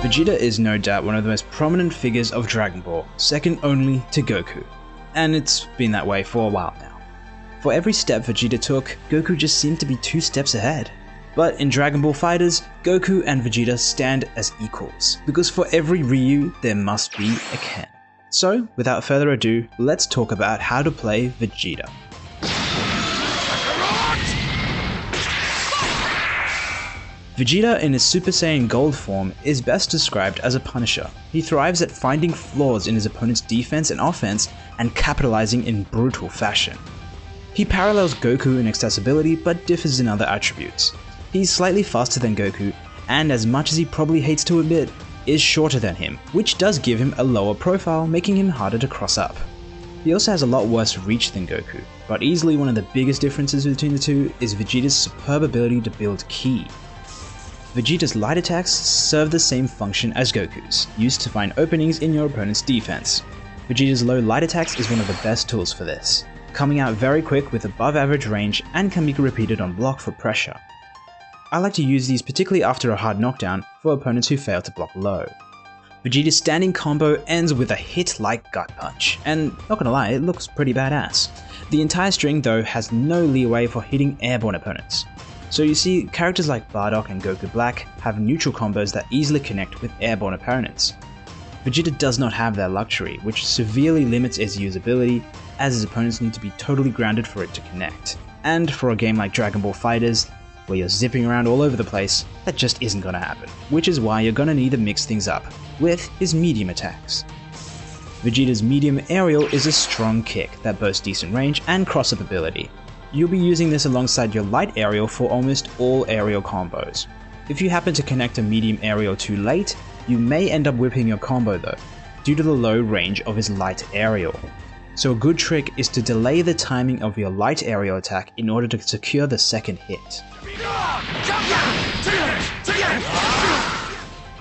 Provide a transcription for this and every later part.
Vegeta is no doubt one of the most prominent figures of Dragon Ball, second only to Goku. And it's been that way for a while now. For every step Vegeta took, Goku just seemed to be 2 steps ahead. But in Dragon Ball FighterZ, Goku and Vegeta stand as equals, because for every Ryu, there must be a Ken. So, without further ado, let's talk about how to play Vegeta. Vegeta in his Super Saiyan Gold form is best described as a punisher. He thrives at finding flaws in his opponent's defense and offense and capitalizing in brutal fashion. He parallels Goku in accessibility but differs in other attributes. He's slightly faster than Goku, and as much as he probably hates to admit, is shorter than him, which does give him a lower profile, making him harder to cross up. He also has a lot worse reach than Goku, but easily one of the biggest differences between the two is Vegeta's superb ability to build ki. Vegeta's light attacks serve the same function as Goku's, used to find openings in your opponent's defense. Vegeta's low light attacks is one of the best tools for this, coming out very quick with above average range and can be repeated on block for pressure. I like to use these particularly after a hard knockdown for opponents who fail to block low. Vegeta's standing combo ends with a hit like gut punch, and not gonna lie, it looks pretty badass. The entire string though has no leeway for hitting airborne opponents. So you see, characters like Bardock and Goku Black have neutral combos that easily connect with airborne opponents. Vegeta does not have that luxury, which severely limits its usability, as his opponents need to be totally grounded for it to connect. And for a game like Dragon Ball FighterZ, where you're zipping around all over the place, that just isn't gonna happen, which is why you're gonna need to mix things up with his medium attacks. Vegeta's medium aerial is a strong kick that boasts decent range and cross-up ability. You'll be using this alongside your light aerial for almost all aerial combos. If you happen to connect a medium aerial too late, you may end up whipping your combo though, due to the low range of his light aerial. So a good trick is to delay the timing of your light aerial attack in order to secure the second hit.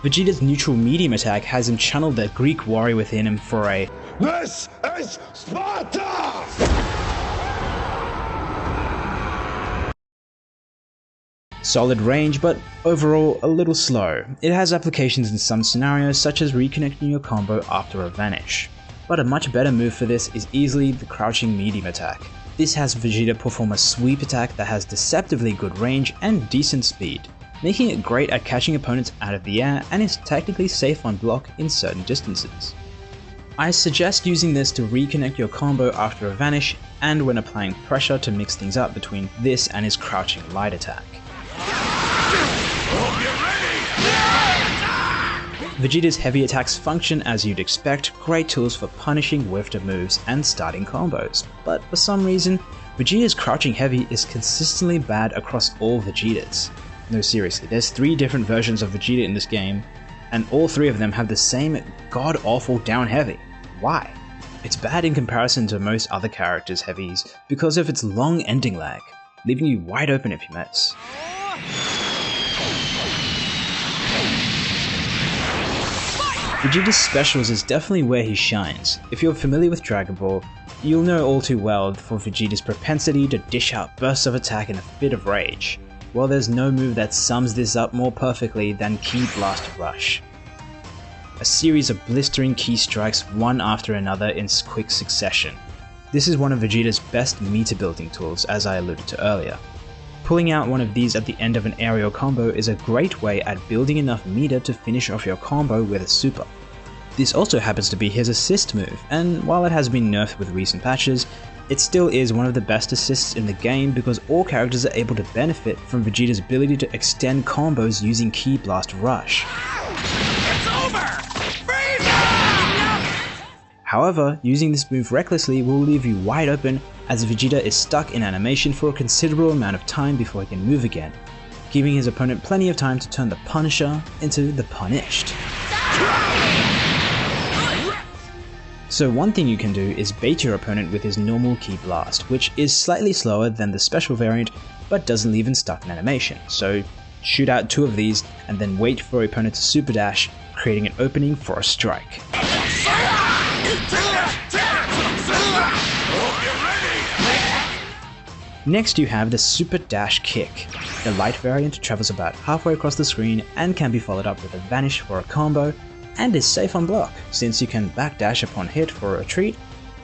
Vegeta's neutral medium attack has him channel the Greek warrior within him for a "This is Sparta!" solid range, but overall a little slow. It has applications in some scenarios such as reconnecting your combo after a vanish. But a much better move for this is easily the crouching medium attack. This has Vegeta perform a sweep attack that has deceptively good range and decent speed, making it great at catching opponents out of the air and is technically safe on block in certain distances. I suggest using this to reconnect your combo after a vanish and when applying pressure to mix things up between this and his crouching light attack. Vegeta's heavy attacks function as you'd expect, great tools for punishing whiffed moves and starting combos, but for some reason, Vegeta's crouching heavy is consistently bad across all Vegetas. No, seriously, there's 3 different versions of Vegeta in this game, and all 3 of them have the same god-awful down heavy. Why? It's bad in comparison to most other characters' heavies because of its long ending lag, leaving you wide open if you miss. Vegeta's specials is definitely where he shines. If you're familiar with Dragon Ball, you'll know all too well for Vegeta's propensity to dish out bursts of attack in a fit of rage. Well, there's no move that sums this up more perfectly than Ki Blast Rush. A series of blistering ki strikes one after another in quick succession. This is one of Vegeta's best meter building tools, as I alluded to earlier. Pulling out one of these at the end of an aerial combo is a great way at building enough meter to finish off your combo with a super. This also happens to be his assist move, and while it has been nerfed with recent patches, it still is one of the best assists in the game because all characters are able to benefit from Vegeta's ability to extend combos using Ki Blast Rush. It's over! Freiza! However, using this move recklessly will leave you wide open as Vegeta is stuck in animation for a considerable amount of time before he can move again, giving his opponent plenty of time to turn the Punisher into the Punished. So one thing you can do is bait your opponent with his normal Ki Blast, which is slightly slower than the special variant but doesn't leave him stuck in animation, so shoot out 2 of these and then wait for your opponent to super dash, creating an opening for a strike. Next you have the Super Dash Kick. The light variant travels about halfway across the screen and can be followed up with a vanish for a combo, and is safe on block since you can backdash upon hit for a retreat,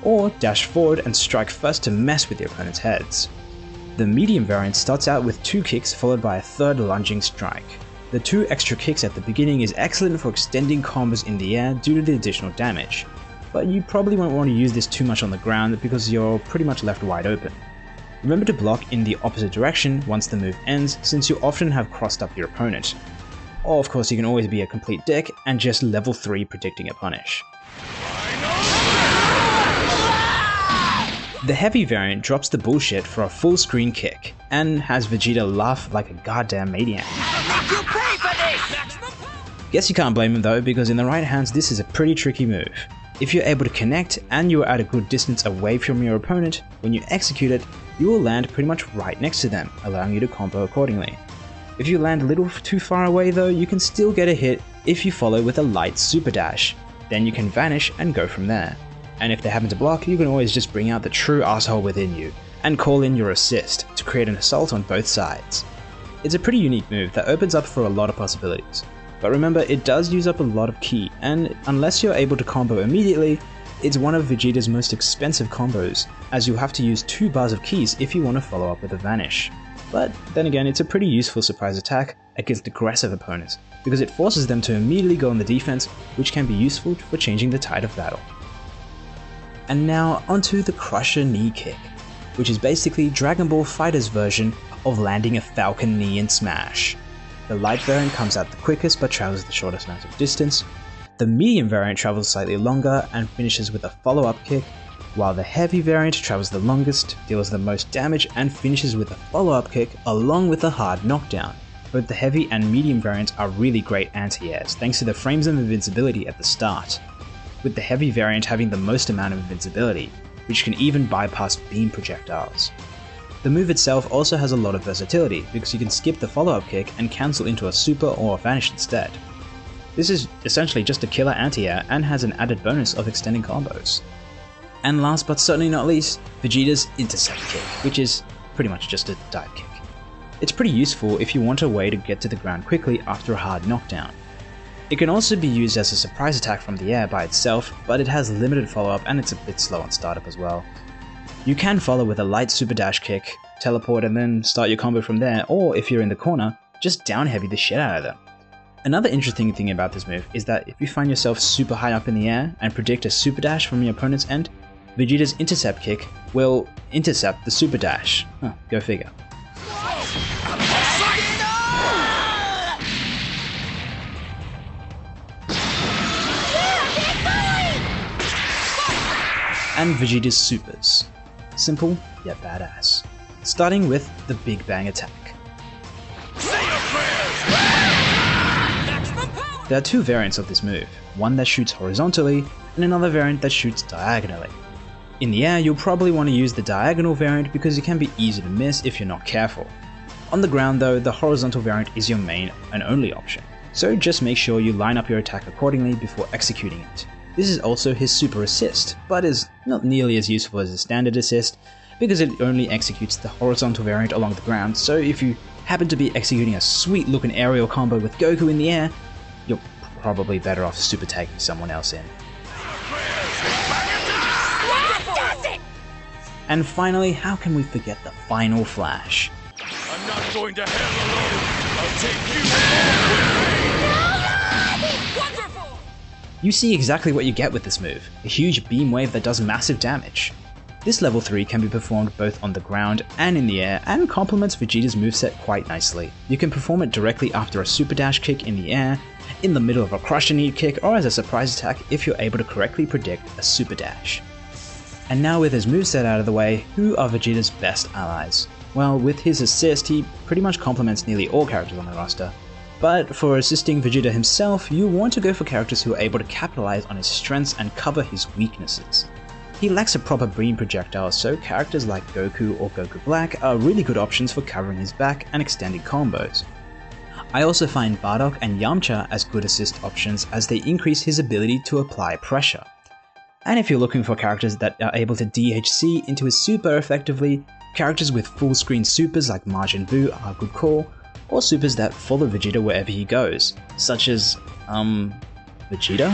or dash forward and strike first to mess with your opponent's heads. The medium variant starts out with 2 kicks followed by a third lunging strike. The 2 extra kicks at the beginning is excellent for extending combos in the air due to the additional damage, but you probably won't want to use this too much on the ground because you're pretty much left wide open. Remember to block in the opposite direction once the move ends, since you often have crossed up your opponent. Or of course you can always be a complete dick and just level 3 predicting a punish. The heavy variant drops the bullshit for a full screen kick, and has Vegeta laugh like a goddamn maniac. You pay for this! Guess you can't blame him though, because in the right hands this is a pretty tricky move. If you're able to connect and you are at a good distance away from your opponent, when you execute it, you will land pretty much right next to them, allowing you to combo accordingly. If you land a little too far away though, you can still get a hit if you follow with a light super dash. Then you can vanish and go from there. And if they happen to block, you can always just bring out the true asshole within you, and call in your assist to create an assault on both sides. It's a pretty unique move that opens up for a lot of possibilities. But remember, it does use up a lot of ki, and unless you're able to combo immediately, it's one of Vegeta's most expensive combos, as you'll have to use 2 bars of keys if you want to follow up with a vanish. But then again, it's a pretty useful surprise attack against aggressive opponents, because it forces them to immediately go on the defense, which can be useful for changing the tide of battle. And now onto the Crusher Knee Kick, which is basically Dragon Ball FighterZ version of landing a Falcon Knee in Smash. The light variant comes out the quickest but travels the shortest amount of distance. The medium variant travels slightly longer and finishes with a follow-up kick, while the heavy variant travels the longest, deals the most damage and finishes with a follow-up kick along with a hard knockdown. Both the heavy and medium variants are really great anti-airs thanks to the frames of invincibility at the start, with the heavy variant having the most amount of invincibility, which can even bypass beam projectiles. The move itself also has a lot of versatility because you can skip the follow-up kick and cancel into a super or a vanish instead. This is essentially just a killer anti-air and has an added bonus of extending combos. And last but certainly not least, Vegeta's Intercept Kick, which is pretty much just a dive kick. It's pretty useful if you want a way to get to the ground quickly after a hard knockdown. It can also be used as a surprise attack from the air by itself, but it has limited follow-up and it's a bit slow on startup as well. You can follow with a light super dash kick, teleport and then start your combo from there, or if you're in the corner, just down heavy the shit out of them. Another interesting thing about this move is that if you find yourself super high up in the air and predict a super dash from your opponent's end, Vegeta's Intercept Kick will intercept the super dash. Huh, go figure. And Vegeta's Supers. Simple, yet badass. Starting with the Big Bang Attack. There are 2 variants of this move, one that shoots horizontally, and another variant that shoots diagonally. In the air, you'll probably want to use the diagonal variant because it can be easy to miss if you're not careful. On the ground though, the horizontal variant is your main and only option, so just make sure you line up your attack accordingly before executing it. This is also his super assist, but is not nearly as useful as a standard assist because it only executes the horizontal variant along the ground, so if you happen to be executing a sweet looking aerial combo with Goku in the air, you're probably better off super tagging someone else in. And finally, how can we forget the final flash? I'm not going to hell alone. I'll take you along with me. Wonderful! You see exactly what you get with this move, a huge beam wave that does massive damage. This level 3 can be performed both on the ground and in the air and complements Vegeta's moveset quite nicely. You can perform it directly after a super dash kick in the air, in the middle of a Crusher Knee kick, or as a surprise attack if you're able to correctly predict a super dash. And now with his moveset out of the way, who are Vegeta's best allies? Well, with his assist, he pretty much complements nearly all characters on the roster. But for assisting Vegeta himself, you want to go for characters who are able to capitalize on his strengths and cover his weaknesses. He lacks a proper beam projectile, so characters like Goku or Goku Black are really good options for covering his back and extending combos. I also find Bardock and Yamcha as good assist options as they increase his ability to apply pressure. And if you're looking for characters that are able to DHC into his super effectively, Characters with full screen supers like Majin Buu are a good call, or supers that follow Vegeta wherever he goes, such as, Vegeta?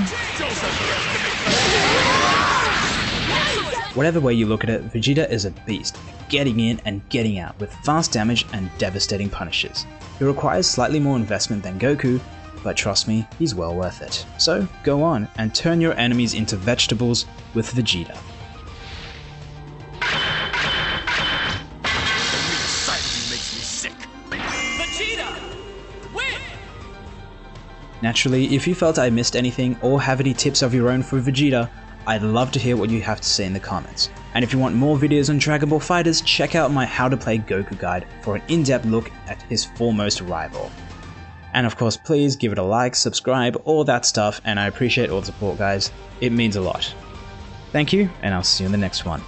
Whatever way you look at it, Vegeta is a beast, getting in and getting out with fast damage and devastating punishes. He requires slightly more investment than Goku, but trust me, he's well worth it. So go on and turn your enemies into vegetables with Vegeta. Naturally, if you felt I missed anything or have any tips of your own for Vegeta, I'd love to hear what you have to say in the comments. And if you want more videos on Dragon Ball FighterZ, check out my How to Play Goku guide for an in-depth look at his foremost rival. And of course, please give it a like, subscribe, all that stuff, and I appreciate all the support, guys. It means a lot. Thank you, and I'll see you in the next one.